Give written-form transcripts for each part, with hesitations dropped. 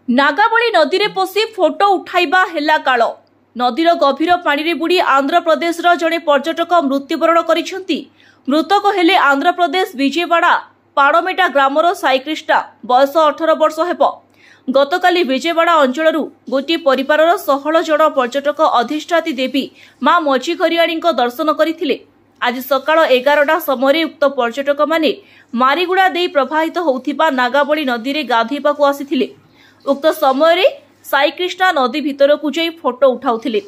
नागावली नदी रे पशि फोटो उठाइबा हेला काल नदीर गभीर पानी बुड़ी आंध्र प्रदेश जड़े पर्यटक मृत्युवरण करिसेंती। मृतक हेले आंध्र प्रदेश विजयवाड़ा पाड़मेटा ग्रामर साईकृष्णा बयस 18 वर्ष हेब। गतकाली विजयवाड़ा अंचल गोटे परिवारर 16 जन पर्यटक अधिष्ठात्री देवी मां मझीघरियाणी दर्शन करथिले। आज सकाळ 11टा समय उक्त पर्यटक माने मारीगुड़ा देई प्रवाहित होउथिबा नागावली नदी रे गाधेबाकू आसिथिले। उक्त समय साईकृष्णा नदी भितर को जाई फोटो उठाउथिले।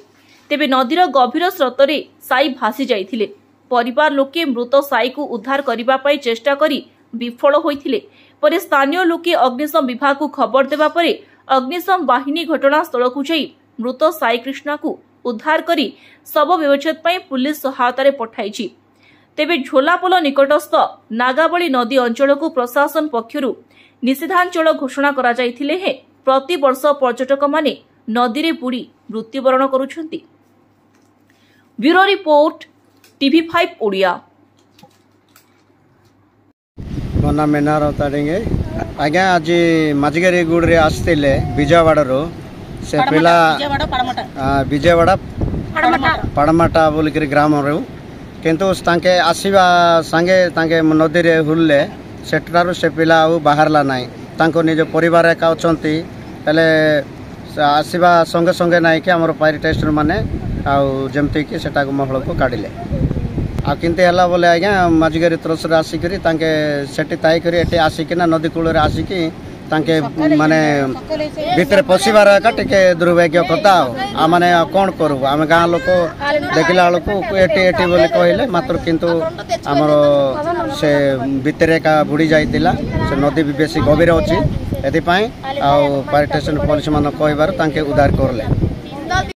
तेबे नदीर गभीर स्रोतरे साई भासी जाइथिले। परिवार लोके मृत साई को उद्धार करबा पई चेष्टा करी विफल होइथिले। परे स्थानीय लोके अग्निशम विभाग को खबर देबा परे अग्निशम बाहिनी घटनास्थल को जाई मृत साईकृष्णा को उद्धार करी शव व्यवच्छेद पई पुलिस सहायता रे पठाइछि। तेबे झोलापोल निकटस्थ नागावली नदी अंचल को प्रशासन पक्षरु निषेधांचल घोषणा करा जाइथिले हे प्रति वर्ष पर्यटक माने नदी रे बुड़ी मृत्युवरण करुछंती। Bureau report TV5 Odia. मना मेनार अवतारेंगे आज्ञा आज मझीघरी गुड़ आसते विजयवाड़ा से पिला विजयवाड़ा पड़माटा बोलिक ग्राम किंतु आसवा सांगे नदी रे हुल्ले सेठार से पिला बाहरला नाई निज परिवार एका अच्छा आसवा संगे संगे नाई कि आम पायरी टेस्ट माने आमती कि महल को काढ़ले आंती है बोले आज्ञा मझीघरी त्रसर आसिक सेठी आसिकिना नदी कूल आसिकी माने भितर पशिबार टे दुर्भाग्य कथा मैंने कौन करूँ आम गाँ लोक देखला बेलू एटी बोले कहले मात्र किंतु आमर से भितर का बुड़ी जाइतिला से नदी भी बेसी गभीर अच्छी एपाई पायरी स्टेशन पुलिस मान कहबार उद्धार करले।